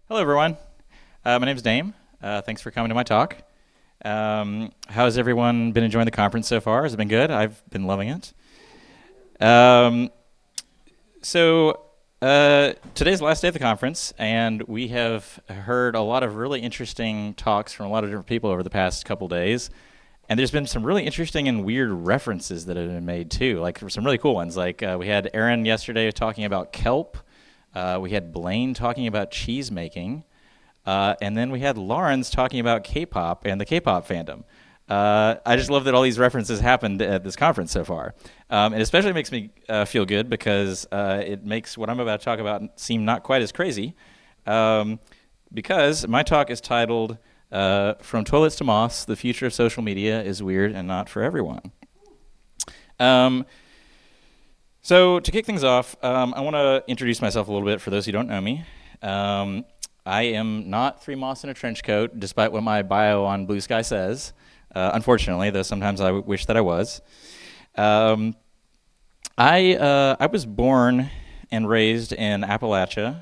Hello, everyone. My name's Dame. Thanks for coming to my talk. How's everyone been enjoying the conference so far? Has it been good? I've been loving it. Today's the last day of the conference, and we have heard a lot of really interesting talks from a lot of different people over the past couple days. And there's been some really interesting and weird references that have been made, too, like some really cool ones. Like we had Aaron yesterday talking about kelp. We had Blaine talking about cheese making. And then we had Lawrence talking about K-pop and the K-pop fandom. I just love that all these references happened at this conference so far. It especially makes me feel good because it makes what I'm about to talk about seem not quite as crazy. Because my talk is titled, From Toilets to Moths, the Future of Social Media is Weird and Not for Everyone. So to kick things off, I want to introduce myself a little bit for those who don't know me. I am not three moths in a trench coat, despite what my bio on Bluesky says. Unfortunately, though sometimes I wish that I was. I was born and raised in Appalachia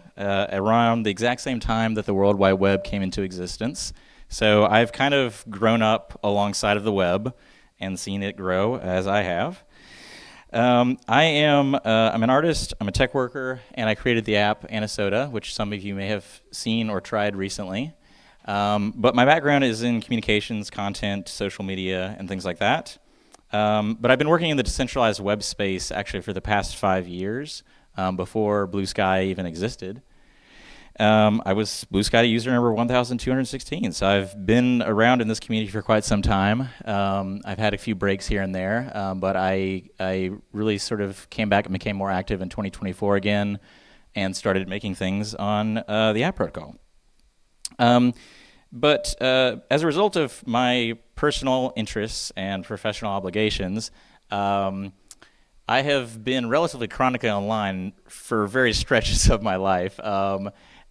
around the exact same time that the World Wide Web came into existence. So I've kind of grown up alongside of the web and seen it grow as I have. I'm an artist, I'm a tech worker, and I created the app Anasoda, which some of you may have seen or tried recently. But my background is in communications, content, social media, and things like that. But I've been working in the decentralized web space actually for the past 5 years, before Bluesky even existed. I was Bluesky user number 1216, so I've been around in this community for quite some time. I've had a few breaks here and there, but I really sort of came back and became more active in 2024 again and started making things on the app protocol. But as a result of my personal interests and professional obligations, I have been relatively chronically online for various stretches of my life.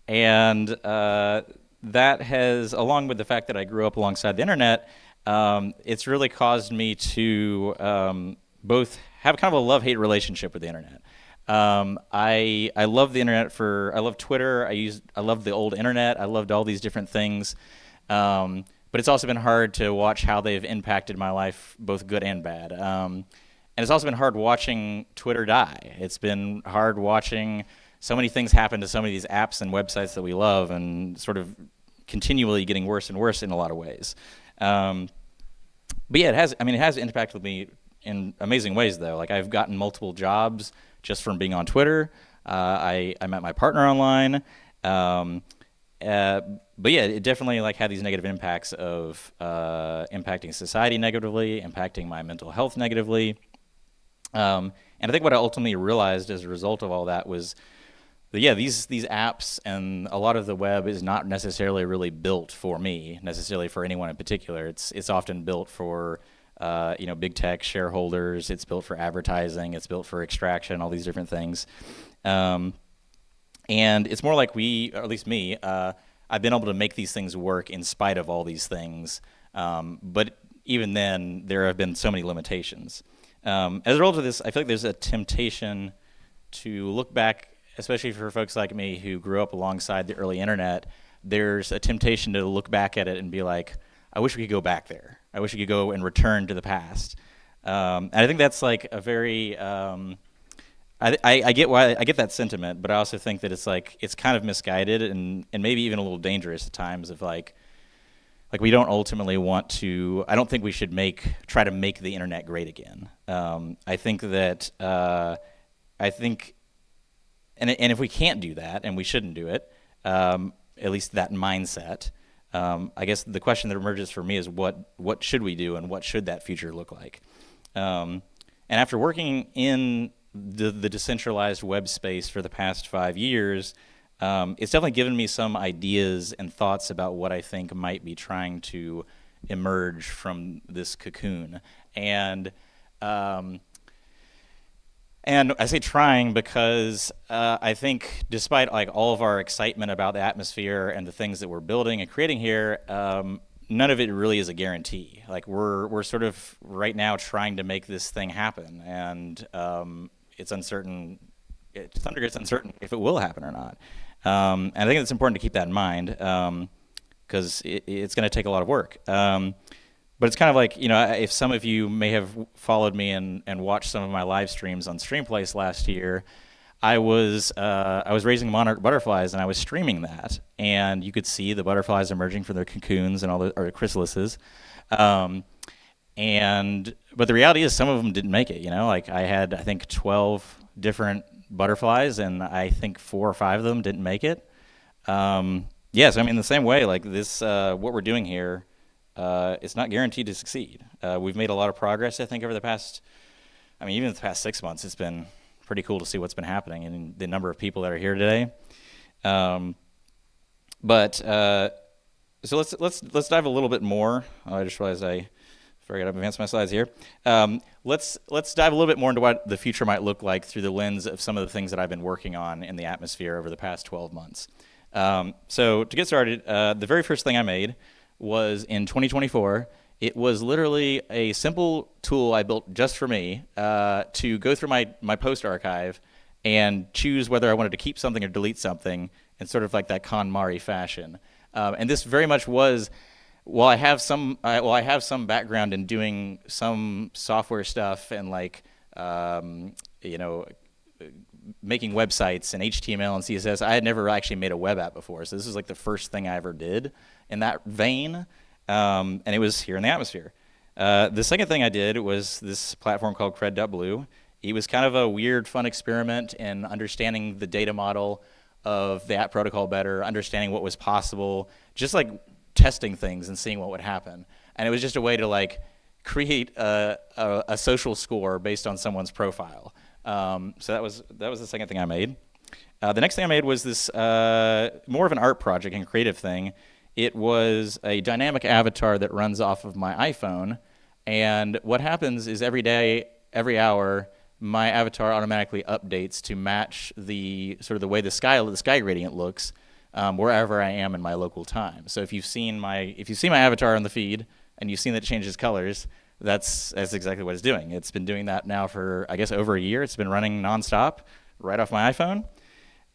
And that has, along with the fact that I grew up alongside the internet, it's really caused me to both have kind of a love-hate relationship with the internet. I love the internet I love Twitter, I love the old internet, I loved all these different things. But it's also been hard to watch how they've impacted my life, both good and bad. And it's also been hard watching Twitter die. It's been hard watching so many things happen to so many of these apps and websites that we love and sort of continually getting worse and worse in a lot of ways. But yeah, it has impacted me in amazing ways, though. Like, I've gotten multiple jobs just from being on Twitter. I met my partner online. But yeah, it definitely had these negative impacts of impacting society negatively, impacting my mental health negatively. And I think what I ultimately realized as a result of all that was these apps and a lot of the web is not necessarily really built for me, necessarily for anyone in particular. It's often built for big tech shareholders. It's built for advertising. It's built for extraction, all these different things. And it's more like or at least me, I've been able to make these things work in spite of all these things. But even then, there have been so many limitations. As a result of this, I feel like there's a temptation to look back, especially for folks like me who grew up alongside the early internet. There's a temptation to look back at it and be like, I wish we could go back there. I wish we could go and return to the past. And I think that's like a very, I get that sentiment, but I also think that it's kind of misguided and maybe even a little dangerous at times of like we don't ultimately want to, I don't think we should try to make the internet great again. I think that, and if we can't do that, and we shouldn't do it, at least that mindset, I guess the question that emerges for me is what should we do and what should that future look like? And after working in the decentralized web space for the past 5 years, it's definitely given me some ideas and thoughts about what I think might be trying to emerge from this cocoon. And I say trying because I think despite all of our excitement about the atmosphere and the things that we're building and creating here, none of it really is a guarantee. We're sort of right now trying to make this thing happen, and it's uncertain. To some degree, it's uncertain if it will happen or not. And I think it's important to keep that in mind because it's going to take a lot of work. But it's kind of like, if some of you may have followed me and watched some of my live streams on Streamplace last year, I was raising monarch butterflies and I was streaming that, and you could see the butterflies emerging from their cocoons and or chrysalises. But the reality is some of them didn't make it. Like I had, I think, 12 different butterflies, and I think 4 or 5 of them didn't make it. Yes, I mean, the same way, like this, what we're doing here, it's not guaranteed to succeed. We've made a lot of progress, I think, over the past, even the past 6 months. It's been pretty cool to see what's been happening and the number of people that are here today. So let's dive a little bit more. Oh, I just realized I forgot to advance my slides here. Let's dive a little bit more into what the future might look like through the lens of some of the things that I've been working on in the atmosphere over the past 12 months. So to get started, the very first thing I made was in 2024. It was literally a simple tool I built just for me to go through my post archive and choose whether I wanted to keep something or delete something in sort of like that KonMari fashion. And this very much was, while I have some background in doing some software stuff and making websites and HTML and CSS, I had never actually made a web app before. So this is like the first thing I ever did in that vein. And it was here in the atmosphere. The second thing I did was this platform called cred.blue. It was kind of a weird, fun experiment in understanding the data model of the app protocol better, understanding what was possible, just like testing things and seeing what would happen. And it was just a way to create a social score based on someone's profile. So that was the second thing I made. The next thing I made was this more of an art project and creative thing. It was a dynamic avatar that runs off of my iPhone, and what happens is every day, every hour, my avatar automatically updates to match the sort of the way the sky gradient looks wherever I am in my local time. So if you've seen my avatar on the feed and you've seen that it changes colors, that's exactly what it's doing. It's been doing that now for, I guess, over a year. It's been running nonstop right off my iPhone.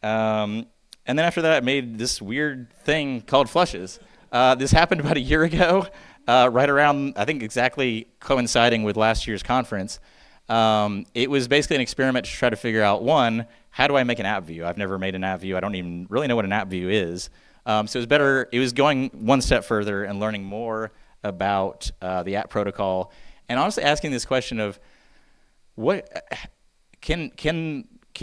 And then after that, I made this weird thing called flushes. This happened about a year ago, right around, I think, exactly coinciding with last year's conference. It was basically an experiment to try to figure out, one, how do I make an app view? I've never made an app view. I don't even really know what an app view is. So it was going one step further and learning more about the app protocol, and honestly asking this question of, what can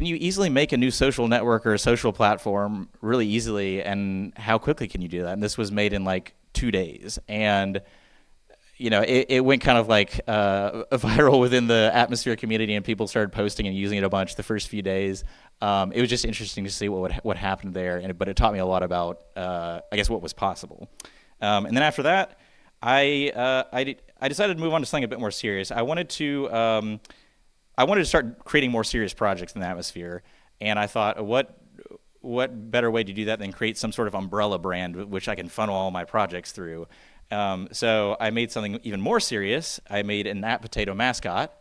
you easily make a new social network or a social platform really easily, and how quickly can you do that? And this was made in 2 days, and it went kind of viral within the Atmosphere community, and people started posting and using it a bunch the first few days. It was just interesting to see what happened there, but it taught me a lot about I guess what was possible. And then after that, I decided to move on to something a bit more serious. I wanted to start creating more serious projects in the atmosphere, and I thought, what better way to do that than create some sort of umbrella brand which I can funnel all my projects through. So I made something even more serious. I made an App Potato mascot,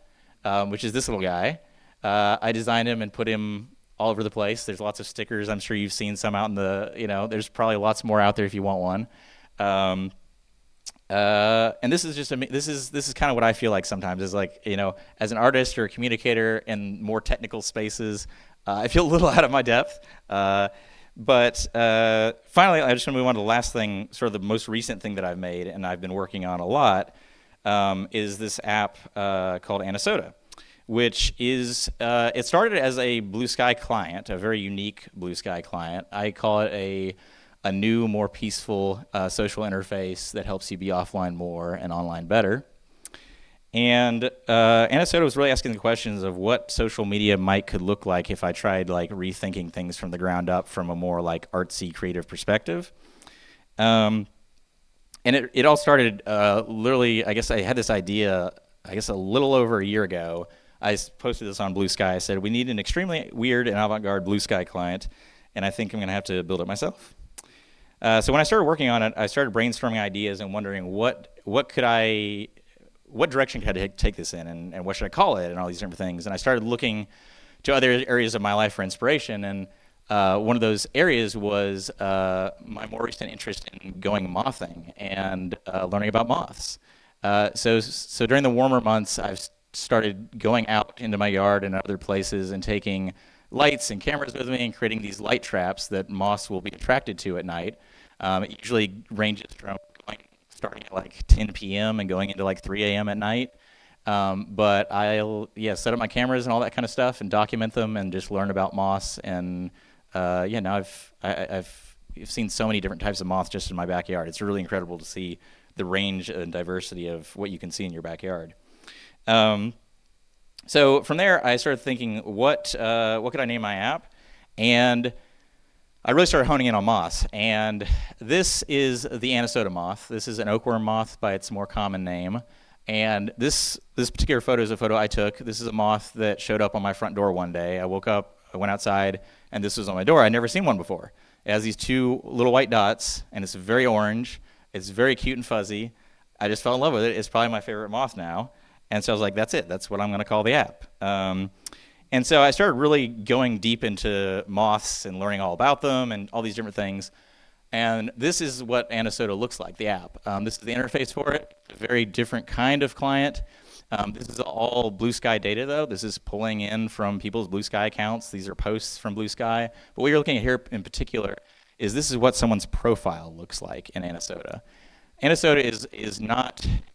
which is this little guy. I designed him and put him all over the place. There's lots of stickers. I'm sure you've seen some out in the, there's probably lots more out there if you want one. And this is just this is kind of what I feel like sometimes is as an artist or a communicator in more technical spaces, I feel a little out of my depth. But finally, I just want to move on to the last thing, sort of the most recent thing that I've made and I've been working on a lot, is this app called Anasoda, which is, it started as a Bluesky client, a very unique Bluesky client. I call it a new, more peaceful social interface that helps you be offline more and online better. And Anasoda was really asking the questions of what social media could look like if I tried rethinking things from the ground up from a more artsy, creative perspective. And it all started literally, I guess I had this idea, a little over a year ago. I posted this on Bluesky. I said, we need an extremely weird and avant-garde Bluesky client, and I think I'm going to have to build it myself. So when I started working on it, I started brainstorming ideas and wondering what direction could I take this in, and what should I call it, and all these different things. And I started looking to other areas of my life for inspiration, and one of those areas was my more recent interest in going mothing and learning about moths. So during the warmer months, I've started going out into my yard and other places and taking lights and cameras with me and creating these light traps that moths will be attracted to at night. It usually ranges from starting at like 10 p.m. and going into like 3 a.m. at night. But I'll set up my cameras and all that kind of stuff and document them and just learn about moths. And now I've seen so many different types of moths just in my backyard. It's really incredible to see the range and diversity of what you can see in your backyard. So from there, I started thinking, what could I name my app? And I really started honing in on moths. And this is the Anisota moth. This is an oakworm moth by its more common name. And this particular photo is a photo I took. This is a moth that showed up on my front door one day. I woke up, I went outside, and this was on my door. I'd never seen one before. It has these two little white dots, and it's very orange. It's very cute and fuzzy. I just fell in love with it. It's probably my favorite moth now. And so I was like, that's it. That's what I'm going to call the app. And so I started really going deep into moths and learning all about them and all these different things. And this is what Anisota looks like, the app. This is the interface for it. It's a very different kind of client. This is all Bluesky data, though. This is pulling in from people's Bluesky accounts. These are posts from Bluesky. But what you're looking at here in particular is this is what someone's profile looks like in Anisota. Anisota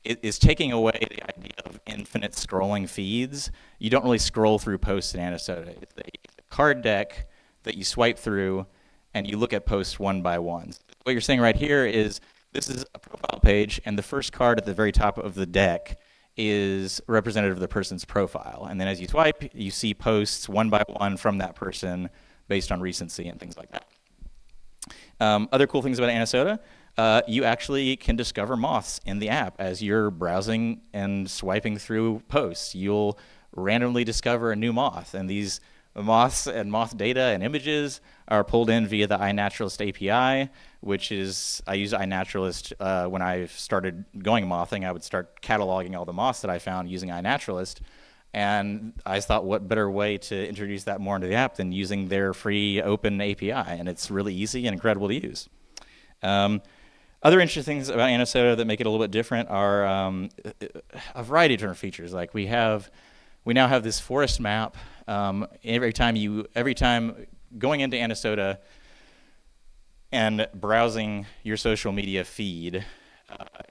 is taking away the idea of infinite scrolling feeds. You don't really scroll through posts in Anisota. It's a card deck that you swipe through, and you look at posts one by one. What you're seeing right here is this is a profile page, and the first card at the very top of the deck is representative of the person's profile. And then as you swipe, you see posts one by one from that person based on recency and things like that. Other cool things about Anisota, you actually can discover moths in the app as you're browsing and swiping through posts. You'll randomly discover a new moth, and these moths and moth data and images are pulled in via the iNaturalist API, which is, I use iNaturalist when I started going mothing. I would start cataloging all the moths that I found using iNaturalist, and I thought what better way to introduce that more into the app than using their free open API, and it's really easy and incredible to use. Other interesting things about Anisota that make it a little bit different are a variety of different features. Like we now have this forest map. Every time going into Anisota and browsing your social media feed,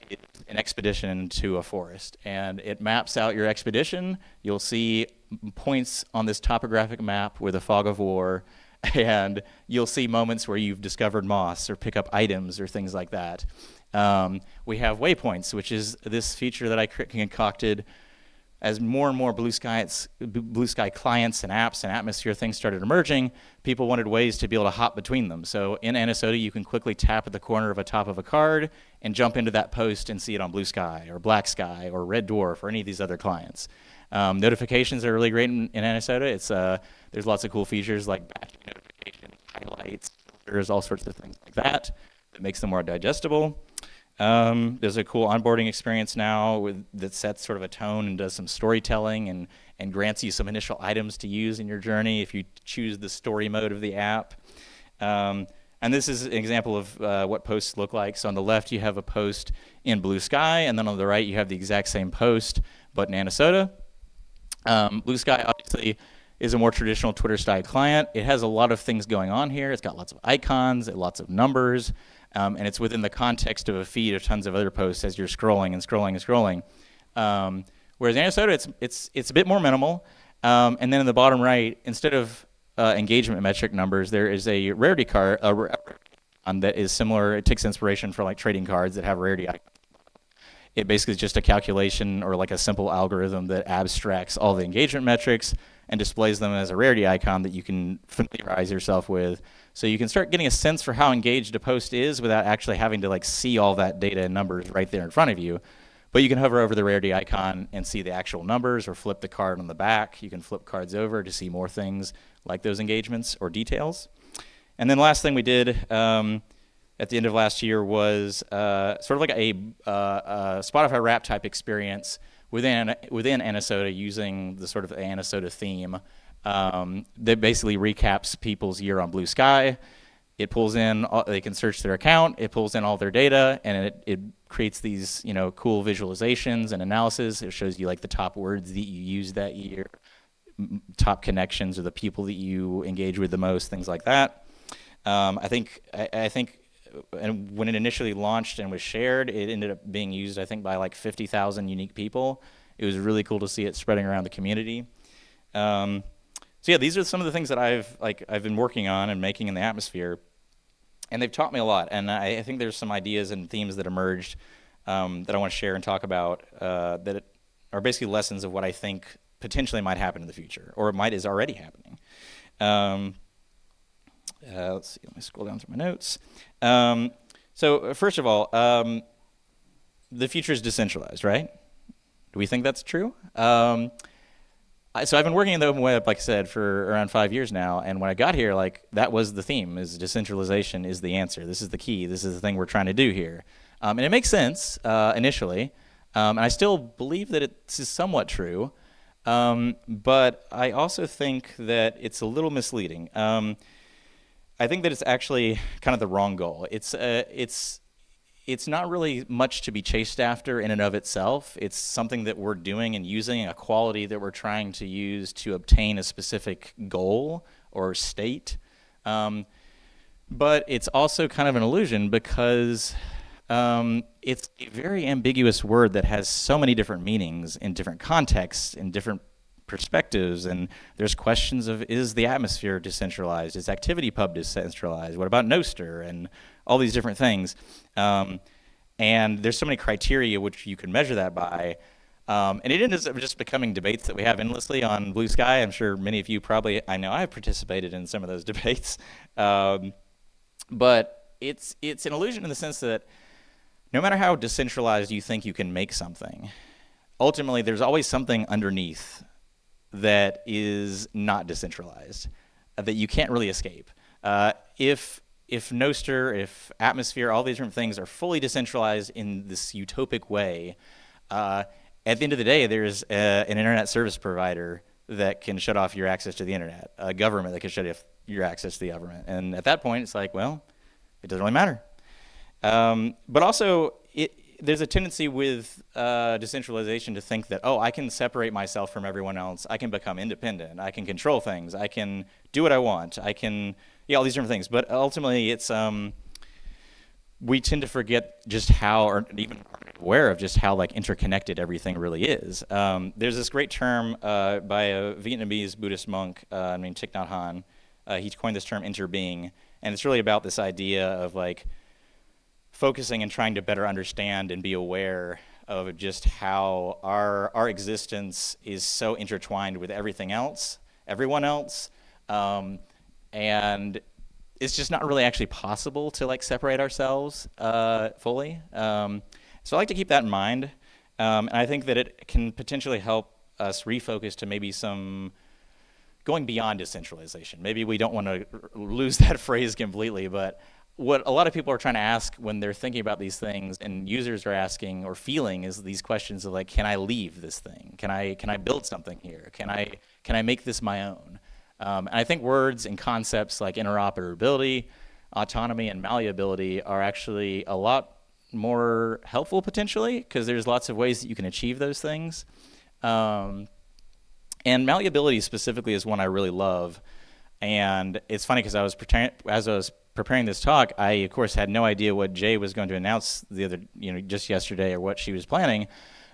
it's an expedition to a forest, and it maps out your expedition. You'll see points on this topographic map with a fog of war, and you'll see moments where you've discovered moths or pick up items or things like that. We have waypoints, which is this feature that I concocted as more and more Bluesky clients and apps and atmosphere things started emerging. People wanted ways to be able to hop between them. So in Anisota, you can quickly tap at the corner of a top of a card and jump into that post and see it on Bluesky or Black Sky or Red Dwarf or any of these other clients. Notifications are really great in Anisota. There's lots of cool features like batching notifications, highlights, filters, all sorts of things like that makes them more digestible. There's a cool onboarding experience now that sets sort of a tone and does some storytelling and grants you some initial items to use in your journey if you choose the story mode of the app. And this is an example of what posts look like. So on the left, you have a post in Bluesky, and then on the right, you have the exact same post, but in Anisota. Bluesky obviously is a more traditional Twitter-style client. It has a lot of things going on here. It's got lots of icons, lots of numbers, and it's within the context of a feed of tons of other posts as you're scrolling and scrolling and scrolling. Whereas Anisota, it's a bit more minimal. And then in the bottom right, instead of engagement metric numbers, there is a rarity card that is similar. It takes inspiration from like trading cards that have rarity icons. It basically is just a calculation or like a simple algorithm that abstracts all the engagement metrics and displays them as a rarity icon that you can familiarize yourself with. So you can start getting a sense for how engaged a post is without actually having to like see all that data and numbers right there in front of you. But you can hover over the rarity icon and see the actual numbers or flip the card on the back. You can flip cards over to see more things like those engagements or details. And then the last thing we did at the end of last year was sort of like a Spotify rap type experience within Anisota using the sort of Anisota theme. that basically recaps people's year on Bluesky. It pulls in, they can search their account, it pulls in all their data, and it creates these, cool visualizations and analysis. It shows you like the top words that you used that year, top connections or the people that you engage with the most, things like that. I think and when it initially launched and was shared, it ended up being used, I think, by like 50,000 unique people. It was really cool to see it spreading around the community. So yeah, these are some of the things that I've been working on and making in the atmosphere, and they've taught me a lot. And I think there's some ideas and themes that emerged that I want to share and talk about that are basically lessons of what I think potentially might happen in the future, or is already happening. Let's see, let me scroll down through my notes. So first of all, the future is decentralized, right? Do we think that's true? So I've been working in the open web, like I said, for around 5 years now, and when I got here, that was the theme, is decentralization is the answer. This is the key. This is the thing we're trying to do here. And it makes sense initially, and I still believe that it's somewhat true, but I also think that it's a little misleading. I think that it's actually kind of the wrong goal. It's not really much to be chased after in and of itself. It's something that we're doing and using, a quality that we're trying to use to obtain a specific goal or state. But it's also kind of an illusion because it's a very ambiguous word that has so many different meanings in different contexts, in different perspectives, and there's questions of, is the atmosphere decentralized? Is ActivityPub decentralized? What about Nostr? And all these different things. And there's so many criteria which you can measure that by. And it ends up just becoming debates that we have endlessly on Bluesky. I'm sure many of you probably, I know I've participated in some of those debates. But it's an illusion in the sense that no matter how decentralized you think you can make something, ultimately there's always something underneath that is not decentralized, that you can't really escape. If Nostr, if Atmosphere, all these different things are fully decentralized in this utopic way, at the end of the day, there's an internet service provider that can shut off your access to the internet, a government that can shut off your access to the government. And at that point, it's like, well, it doesn't really matter. But also, there's a tendency with decentralization to think that, I can separate myself from everyone else. I can become independent. I can control things. I can do what I want. I can, all these different things. But ultimately, it's we tend to forget just how, or even aware of just how interconnected everything really is. There's this great term by a Vietnamese Buddhist monk named Thich Nhat Hanh. He coined this term interbeing, and it's really about this idea of focusing and trying to better understand and be aware of just how our existence is so intertwined with everything else, everyone else, and it's just not really actually possible to separate ourselves fully. So I like to keep that in mind, and I think that it can potentially help us refocus to maybe some going beyond decentralization. Maybe we don't want to lose that phrase completely, but what a lot of people are trying to ask when they're thinking about these things, and users are asking or feeling, is these questions of can I leave this thing? Can I build something here? Can I make this my own? And I think words and concepts like interoperability, autonomy, and malleability are actually a lot more helpful potentially, because there's lots of ways that you can achieve those things. And malleability specifically is one I really love. And it's funny because as I was preparing this talk, I of course had no idea what Jay was going to announce just yesterday, or what she was planning,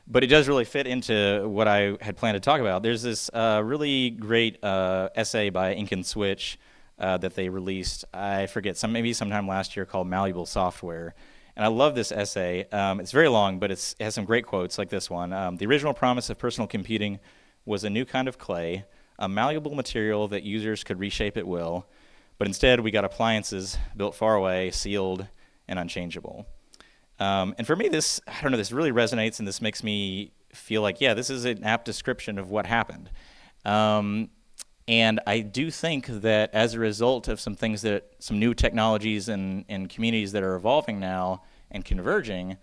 but it does really fit into what I had planned to talk about. There's this really great essay by Ink and Switch that they released, I forget, maybe sometime last year, called Malleable Software. And I love this essay. It's very long, but it has some great quotes like this one. The original promise of personal computing was a new kind of clay, a malleable material that users could reshape at will. But instead, we got appliances built far away, sealed, and unchangeable. And for me, this really resonates, and this makes me feel like, yeah, this is an apt description of what happened. And I do think that as a result of some new technologies and communities that are evolving now and converging,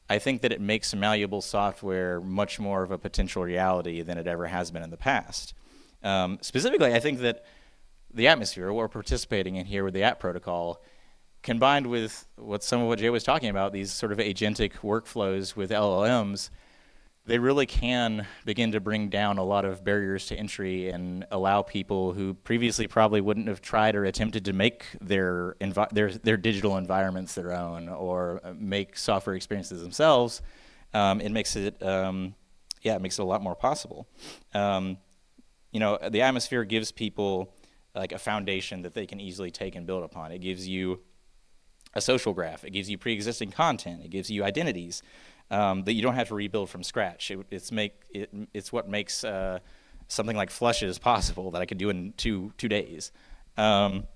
I think that it makes malleable software much more of a potential reality than it ever has been in the past. Specifically, I think that the atmosphere, what we're participating in here with the app protocol, combined with some of what Jay was talking about, these sort of agentic workflows with LLMs, they really can begin to bring down a lot of barriers to entry and allow people who previously probably wouldn't have tried or attempted to make their digital environments their own or make software experiences themselves. It makes it it makes it a lot more possible. The atmosphere gives people like a foundation that they can easily take and build upon. It gives you a social graph. It gives you pre-existing content. It gives you identities that you don't have to rebuild from scratch. It's what makes something like flushes possible that I could do in two days. Another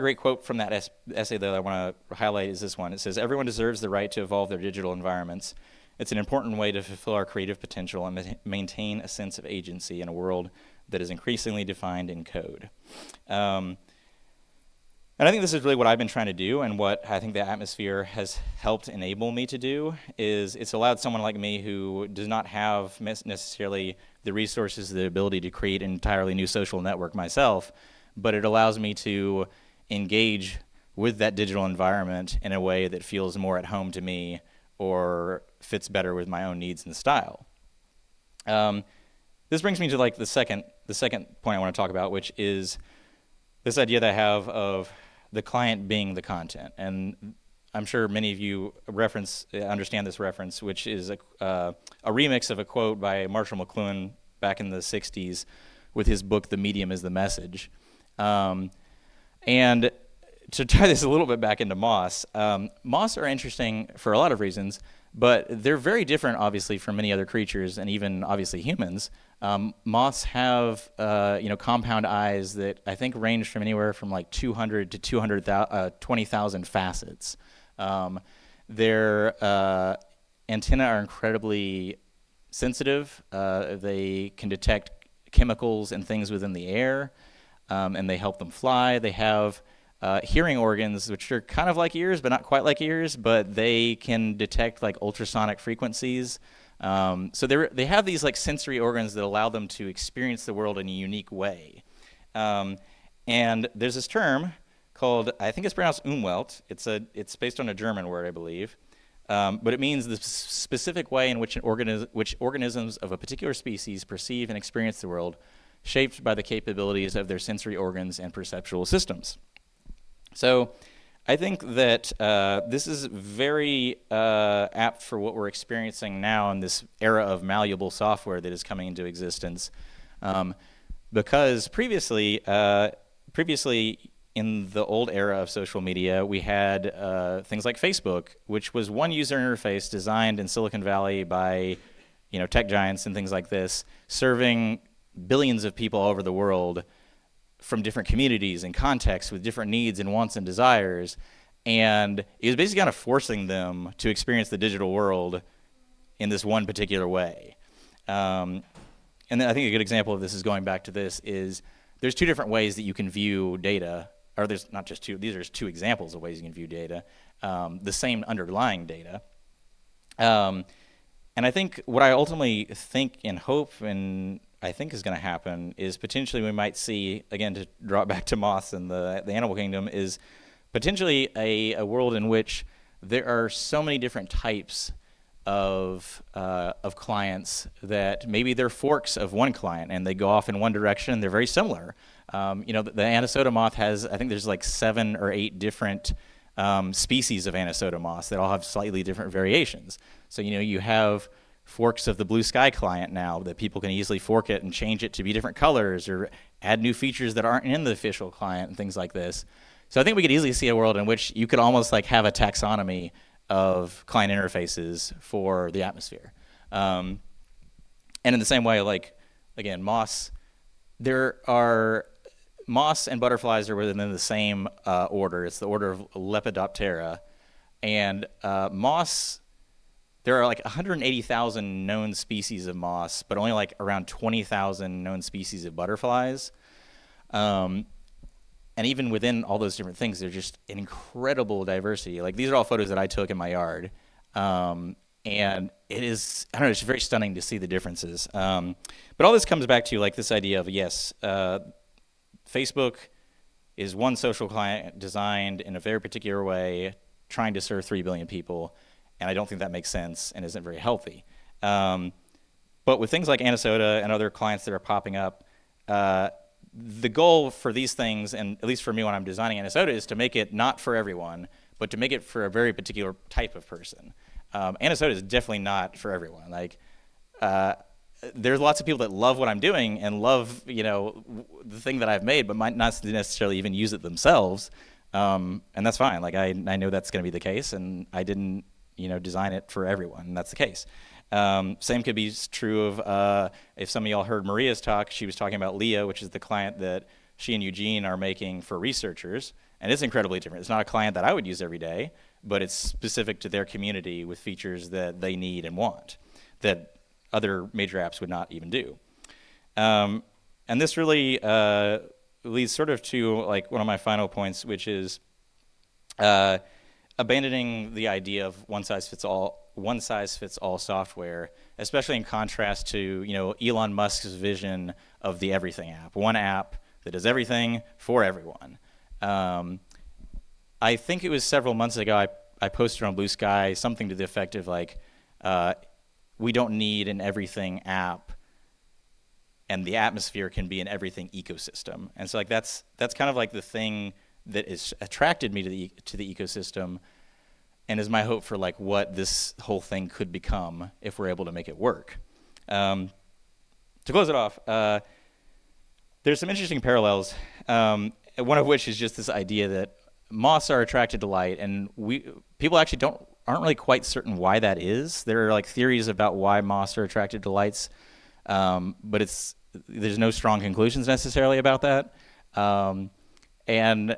great quote from that essay that I want to highlight is this one. It says, "Everyone deserves the right to evolve their digital environments. It's an important way to fulfill our creative potential and maintain a sense of agency in a world that is increasingly defined in code." And I think this is really what I've been trying to do, and what I think the atmosphere has helped enable me to do is it's allowed someone like me who does not have necessarily the resources, the ability to create an entirely new social network myself, but it allows me to engage with that digital environment in a way that feels more at home to me or fits better with my own needs and style. This brings me to like the second point I want to talk about, which is this idea that I have of the client being the content. And I'm sure many of you understand this reference, which is a remix of a quote by Marshall McLuhan back in the 60s with his book, The Medium is the Message. And to tie this a little bit back into Moths, Moths are interesting for a lot of reasons, but they're very different, obviously, from many other creatures, and even, obviously, humans. Moths have, compound eyes that I think range from anywhere from like 200 to 220,000 facets. Their antennae are incredibly sensitive. They can detect chemicals and things within the air, and they help them fly. They have hearing organs, which are kind of like ears, but not quite like ears, but they can detect like ultrasonic frequencies. So they have these like sensory organs that allow them to experience the world in a unique way. And there's this term called, I think it's pronounced Umwelt. It's based on a German word, I believe. But it means the specific way in which organisms of a particular species perceive and experience the world, shaped by the capabilities of their sensory organs and perceptual systems. So I think that this is very apt for what we're experiencing now in this era of malleable software that is coming into existence. Because previously in the old era of social media, we had things like Facebook, which was one user interface designed in Silicon Valley by tech giants and things like this, serving billions of people all over the world from different communities and contexts with different needs and wants and desires. And it was basically kind of forcing them to experience the digital world in this one particular way. And then I think a good example of this is going back to this is there's two different ways that you can view data, or there's not just two, these are just two examples of ways you can view data, the same underlying data. And I think what I ultimately think and hope and I think is going to happen is potentially we might see, again, to draw it back to Moths and the animal kingdom, is potentially a world in which there are so many different types of clients that maybe they're forks of one client and they go off in one direction and they're very similar. The Anasoda moth has, I think there's like 7 or 8 different species of Anasoda moths that all have slightly different variations. So, you have forks of the Bluesky client now that people can easily fork it and change it to be different colors or add new features that aren't in the official client and things like this. So I think we could easily see a world in which you could almost like have a taxonomy of client interfaces for the atmosphere. And in the same way, like, again, moths and butterflies are within the same order. It's the order of Lepidoptera. And moths, there are like 180,000 known species of moths, but only like around 20,000 known species of butterflies. And even within all those different things, there's just an incredible diversity. Like, these are all photos that I took in my yard. And it is, I don't know, it's very stunning to see the differences. But all this comes back to like this idea of, yes, Facebook is one social client designed in a very particular way, trying to serve 3 billion people, and I don't think that makes sense and isn't very healthy. But with things like Anasoda and other clients that are popping up, the goal for these things, and at least for me when I'm designing Anasoda, is to make it not for everyone, but to make it for a very particular type of person. Anasoda is definitely not for everyone. Like, there's lots of people that love what I'm doing and love, the thing that I've made, but might not necessarily even use it themselves. And that's fine. Like, I know that's going to be the case, and I didn't, design it for everyone, and that's the case. Same could be true of if some of y'all heard Maria's talk. She was talking about Leah, which is the client that she and Eugene are making for researchers, and it's incredibly different. It's not a client that I would use every day, but it's specific to their community with features that they need and want that other major apps would not even do. And this really leads sort of to like one of my final points, which is abandoning the idea of one size fits all software, especially in contrast to Elon Musk's vision of the everything app, one app that does everything for everyone. I think it was several months ago I posted on Bluesky something to the effect of like, we don't need an everything app, and the atmosphere can be an everything ecosystem. And so like that's kind of like the thing that has attracted me to the ecosystem, and is my hope for like what this whole thing could become if we're able to make it work. To close it off, there's some interesting parallels, one of which is just this idea that moths are attracted to light, and people actually aren't really quite certain why that is. There are like theories about why moths are attracted to lights, but there's no strong conclusions necessarily about that. And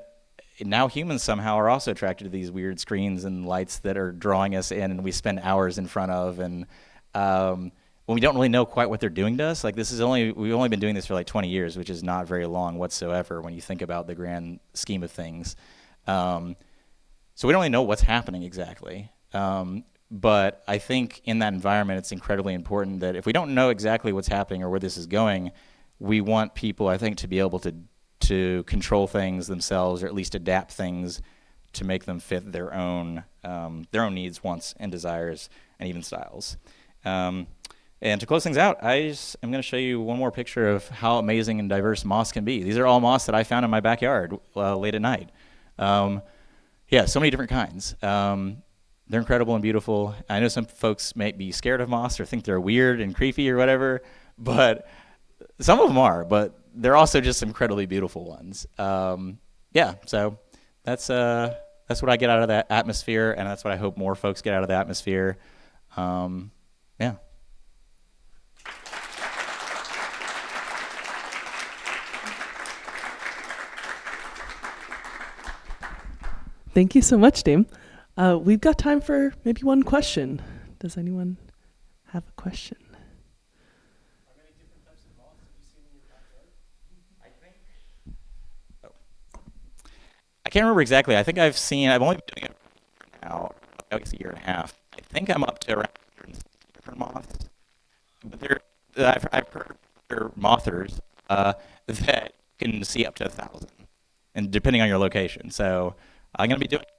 now humans somehow are also attracted to these weird screens and lights that are drawing us in and we spend hours in front of, and when we don't really know quite what they're doing to us. Like we've only been doing this for like 20 years, which is not very long whatsoever when you think about the grand scheme of things. So we don't really know what's happening exactly. But I think in that environment, it's incredibly important that if we don't know exactly what's happening or where this is going, we want people, I think, to be able to control things themselves, or at least adapt things to make them fit their own needs, wants, and desires, and even styles. And to close things out, I'm going to show you one more picture of how amazing and diverse moths can be. These are all moths that I found in my backyard late at night. Yeah, so many different kinds. They're incredible and beautiful. I know some folks might be scared of moths or think they're weird and creepy or whatever, but some of them are, but they're also just incredibly beautiful ones. Yeah, so that's what I get out of that atmosphere, and that's what I hope more folks get out of the atmosphere. Yeah. Thank you so much, Dame. We've got time for maybe one question. Does anyone have a question? How many different types of moths have you seen in your backyard? I can't remember exactly. I think I've only been doing it now, I guess a year and a half. I think I'm up to around 160 different moths. But I've heard there are mothers that can see up to 1,000, and depending on your location. So I'm going to be doing it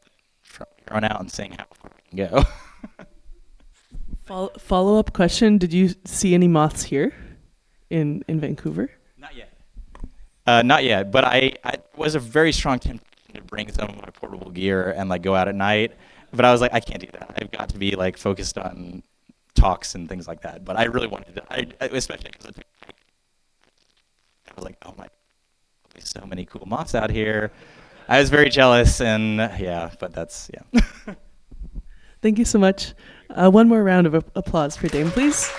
from here on out and seeing how far we can go. Follow-up question, did you see any moths here in Vancouver? Not yet. Not yet, but I was a very strong temptation to bring some of my portable gear and like go out at night, but I was like, I can't do that. I've got to be like focused on talks and things like that. But I really wanted to, especially because I was like, oh my, there's so many cool moths out here. I was very jealous, and yeah, but that's, yeah. Thank you so much. One more round of applause for Dame, please.